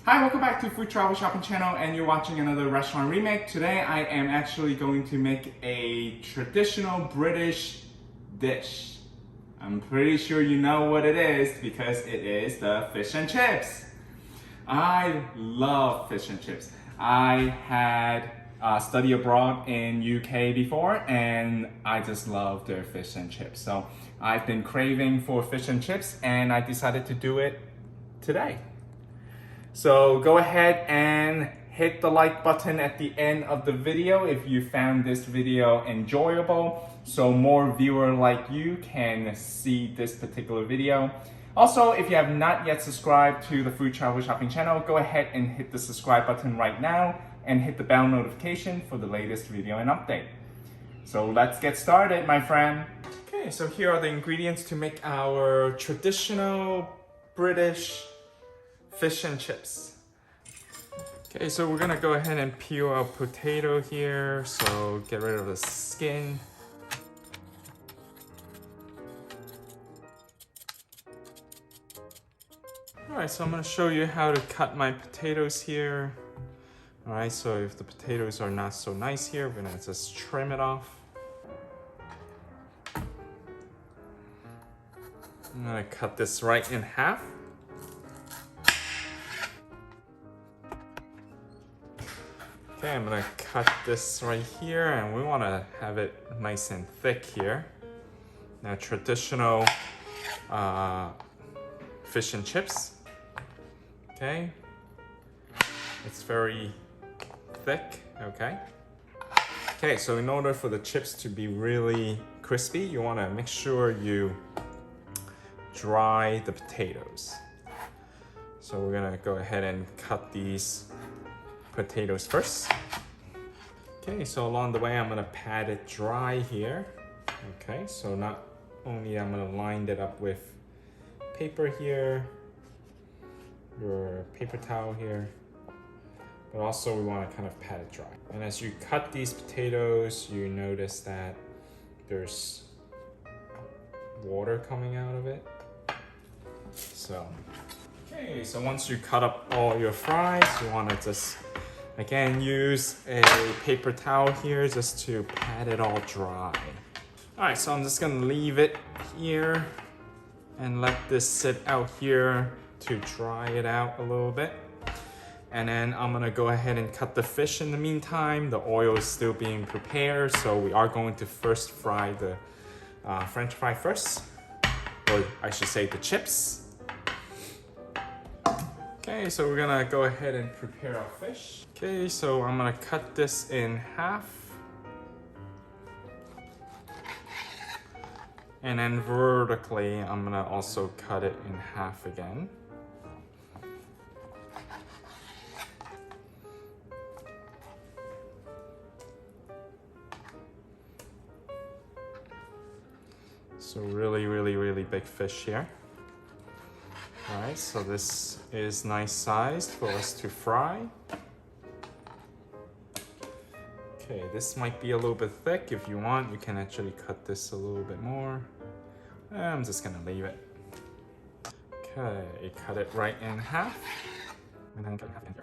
Hi, welcome back to Food Travel Shopping Channel, and you're watching another restaurant remake. Today I am actually going to make a traditional British dish. I'm pretty sure you know what it is because it is the fish and chips. I love fish and chips. I had studied abroad in UK before and I just love their fish and chips. So I've been craving for fish and chips and I decided to do it today. So go ahead and hit the like button at the end of the video if you found this video enjoyable, so more viewers like you can see this particular video. Also, if you have not yet subscribed to the Food Travel Shopping channel, go ahead and hit the subscribe button right now and hit the bell notification for the latest video and update. So let's get started, my friend. Okay, so here are the ingredients to make our traditional British fish and chips. Okay, so we're gonna go ahead and peel our potato here, so get rid of the skin. Alright, so I'm gonna show you how to cut my potatoes here. Alright, so if the potatoes are not so nice here, we're gonna just trim it off. I'm gonna cut this right in half. Okay, I'm gonna cut this right here, and we wanna have it nice and thick here. Now, traditional fish and chips, okay? It's very thick, okay? Okay, so in order for the chips to be really crispy, you wanna make sure you dry the potatoes. So we're gonna go ahead and cut these potatoes first. Okay, so along the way I'm gonna pat it dry here. Okay, so not only I'm gonna line it up with paper here, your paper towel here, but also we want to kind of pat it dry. And as you cut these potatoes, you notice that there's water coming out of it. So, okay, so once you cut up all your fries, you want to just again use a paper towel here just to pat it all dry. Alright, so I'm just gonna leave it here and let this sit out here to dry it out a little bit. And then I'm gonna go ahead and cut the fish in the meantime. The oil is still being prepared, so we are going to first fry the French fry first, or I should say the chips. Okay, so we're gonna go ahead and prepare our fish. Okay, so I'm gonna cut this in half. And then vertically, I'm gonna also cut it in half again. So really big fish here. All right, so this is nice sized for us to fry. Okay, this might be a little bit thick. If you want, you can actually cut this a little bit more. I'm just gonna leave it. Okay, cut it right in half. And then cut it in half again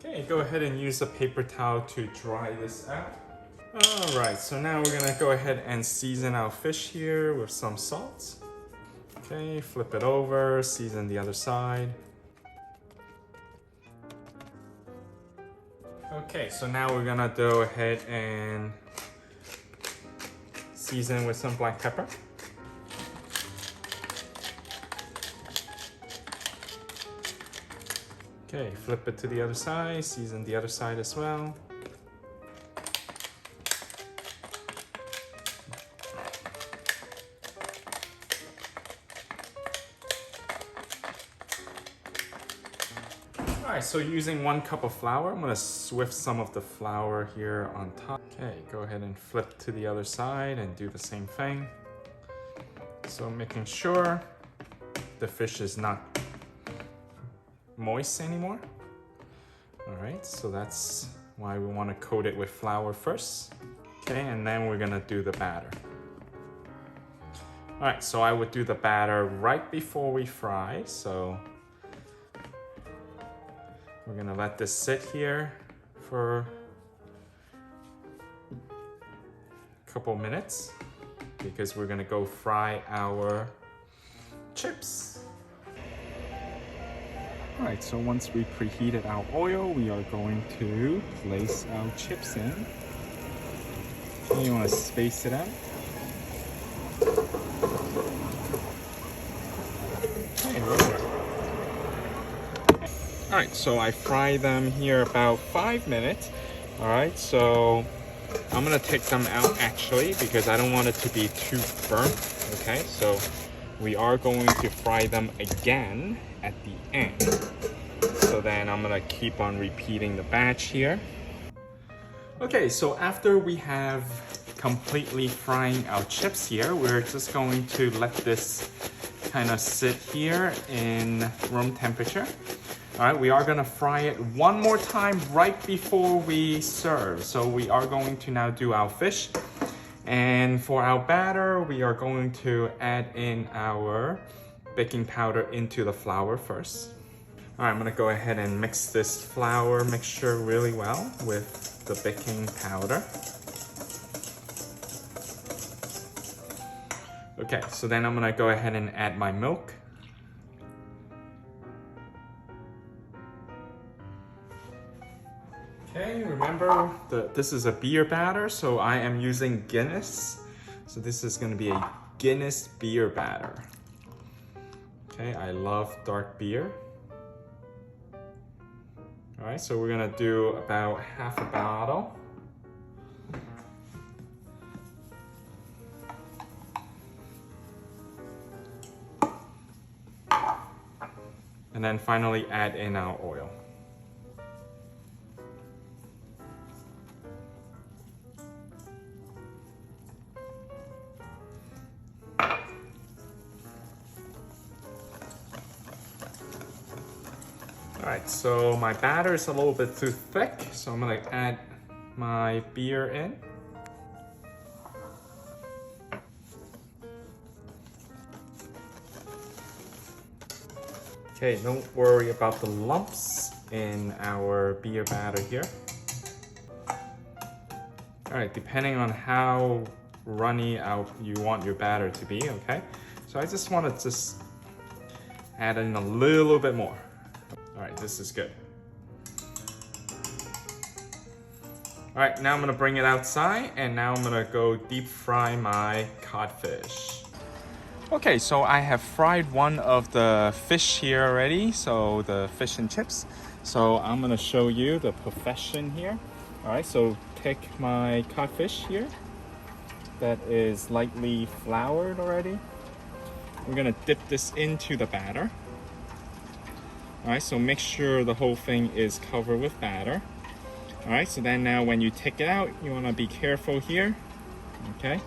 here. Okay, go ahead and use a paper towel to dry this out. All right, so now we're gonna go ahead and season our fish here with some salt. Okay, flip it over, season the other side. Okay, so now we're gonna go ahead and season with some black pepper. Okay, flip it to the other side, season the other side as well. Alright, so using 1 cup of flour, I'm gonna swift some of the flour here on top. Okay, go ahead and flip to the other side and do the same thing. So making sure the fish is not moist anymore. Alright, so that's why we want to coat it with flour first. Okay, and then we're gonna do the batter. All right, so I would do the batter right before we fry. So we're gonna let this sit here for a couple minutes because we're gonna go fry our chips. All right, so once we preheated our oil, we are going to place our chips in. Okay, you wanna space it out. All right, so I fry them here about 5 minutes. All right, so I'm gonna take them out actually because I don't want it to be too burnt. Okay, so we are going to fry them again at the end. So then I'm gonna keep on repeating the batch here. Okay, so after we have completely frying our chips here, we're just going to let this kind of sit here in room temperature. All right, we are gonna fry it one more time right before we serve. So we are going to now do our fish. And for our batter, we are going to add in our baking powder into the flour first. All right, I'm gonna go ahead and mix this flour mixture really well with the baking powder. Okay, so then I'm gonna go ahead and add my milk. Okay, remember this is a beer batter, so I am using Guinness. So this is gonna be a Guinness beer batter. Okay, I love dark beer. All right, so we're gonna do about half a bottle. And then finally add in our oil. All right, so my batter is a little bit too thick, so I'm gonna add my beer in. Okay, don't worry about the lumps in our beer batter here. All right, depending on how runny you want your batter to be, okay? So I just want to add in a little bit more. All right, this is good. All right, now I'm gonna bring it outside and now I'm gonna go deep fry my codfish. Okay, so I have fried one of the fish here already, so the fish and chips. So I'm gonna show you the perfection here. All right, so take my codfish here that is lightly floured already. We're gonna dip this into the batter. All right, so make sure the whole thing is covered with batter. All right, so then now when you take it out, you wanna be careful here, okay?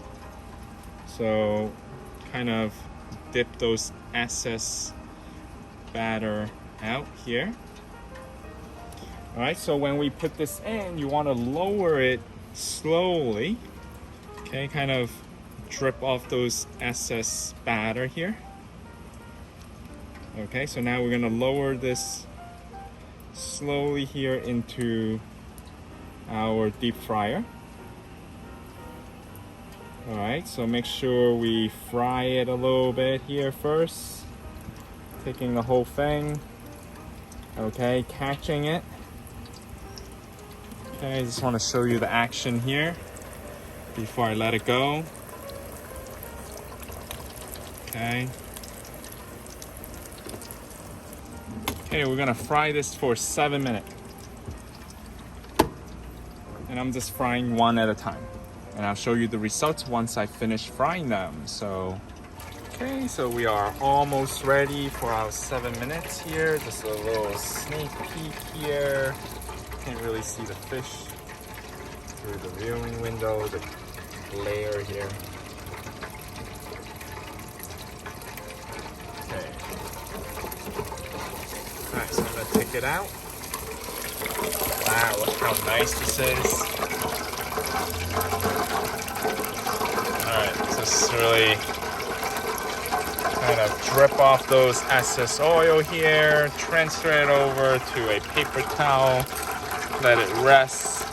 So kind of dip those excess batter out here. All right, so when we put this in, you wanna lower it slowly, okay? Kind of drip off those excess batter here. Okay, so now we're gonna lower this slowly here into our deep fryer. All right, so make sure we fry it a little bit here first, taking the whole thing, okay, catching it. Okay, I just wanna show you the action here before I let it go. Okay. Okay, we're gonna fry this for 7 minutes. And I'm just frying one at a time. And I'll show you the results once I finish frying them. So, okay, so we are almost ready for our 7 minutes here. Just a little sneak peek here. Can't really see the fish through the viewing window, the glare here. Okay. Alright, so I'm gonna take it out. Wow, look how nice this is. Alright, so this is really kind of drip off those excess oil here, transfer it over to a paper towel, let it rest.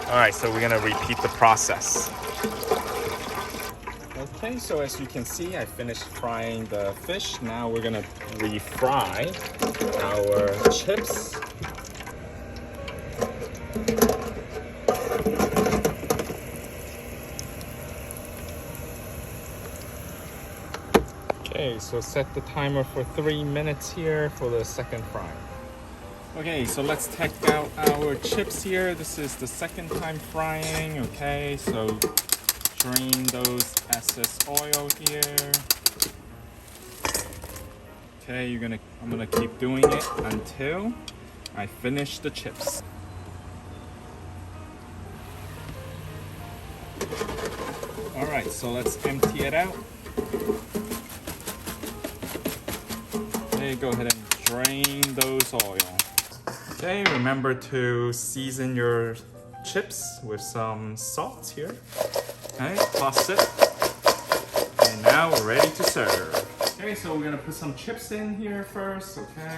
All right, so we're gonna repeat the process. Okay, so as you can see, I finished frying the fish. Now we're gonna refry our chips. Okay, so set the timer for 3 minutes here for the second fry. Okay, so let's take out our chips here. This is the second time frying. Okay, so drain those excess oil here. Okay, I'm gonna keep doing it until I finish the chips. All right, so let's empty it out. Okay, go ahead and drain those oil. Okay, remember to season your chips with some salt here. Okay, toss it. And now we're ready to serve. Okay, so we're gonna put some chips in here first, okay?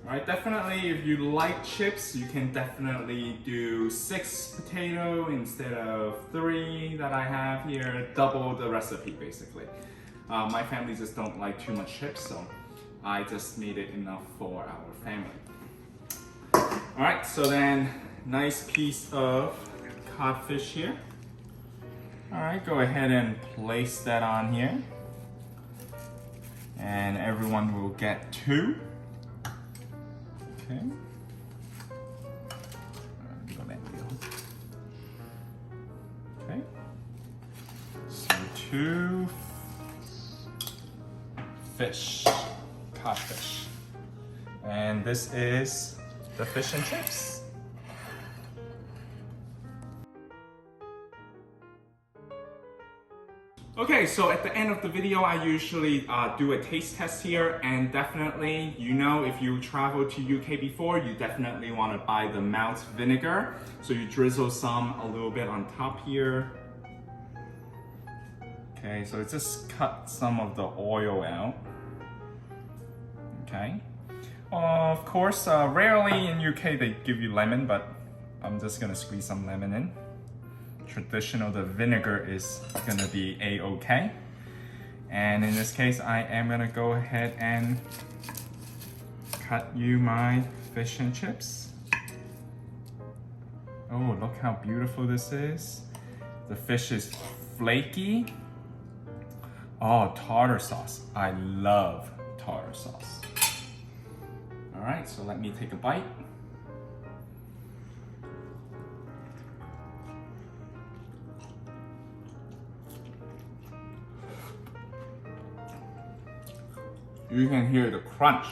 All right, definitely if you like chips, you can definitely do 6 potato instead of 3 that I have here. Double the recipe, basically. My family just don't like too much chips, so I just made it enough for our family. All right, so then nice piece of codfish here. All right, go ahead and place that on here. And everyone will get 2. Okay. Okay. So 2 fish, codfish. And this is the fish and chips. Okay, so at the end of the video, I usually do a taste test here, and definitely, you know, if you traveled to UK before, you definitely want to buy the malt vinegar. So you drizzle some a little bit on top here. Okay, so just cut some of the oil out. Okay. Of course, rarely in UK they give you lemon, but I'm just gonna squeeze some lemon in. Traditional, the vinegar is gonna be a-okay. And in this case, I am gonna go ahead and cut you my fish and chips. Oh, look how beautiful this is. The fish is flaky. Oh, tartar sauce. I love tartar sauce. All right, so let me take a bite. You can hear the crunch.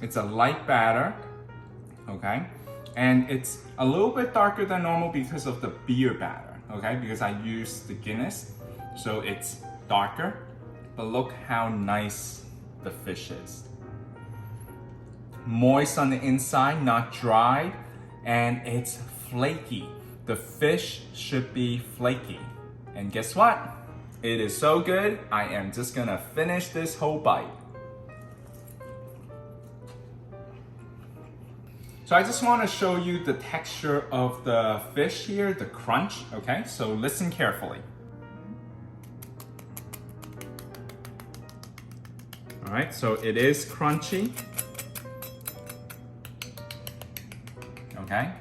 It's a light batter, okay? And it's a little bit darker than normal because of the beer batter, okay? Because I use the Guinness, so it's darker. But look how nice the fish is. Moist on the inside, not dry, and it's flaky. The fish should be flaky. And guess what? It is so good, I am just gonna finish this whole bite. So I just wanna show you the texture of the fish here, the crunch, okay? So listen carefully. All right, so it is crunchy. Okay?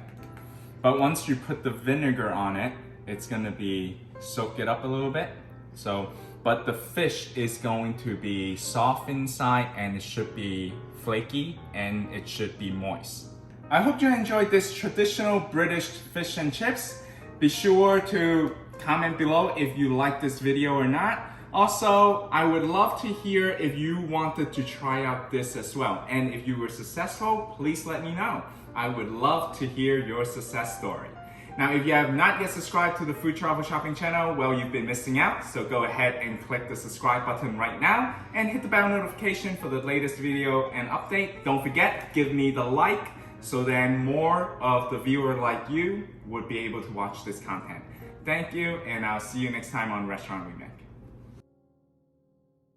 But once you put the vinegar on it, it's gonna be soak it up a little bit. So, but the fish is going to be soft inside and it should be flaky and it should be moist. I hope you enjoyed this traditional British fish and chips. Be sure to comment below if you like this video or not. Also, I would love to hear if you wanted to try out this as well. And if you were successful, please let me know. I would love to hear your success story. Now, if you have not yet subscribed to the Food Travel Shopping channel, well, you've been missing out. So go ahead and click the subscribe button right now and hit the bell notification for the latest video and update. Don't forget, give me the like so then more of the viewer like you would be able to watch this content. Thank you, and I'll see you next time on Restaurant Remake.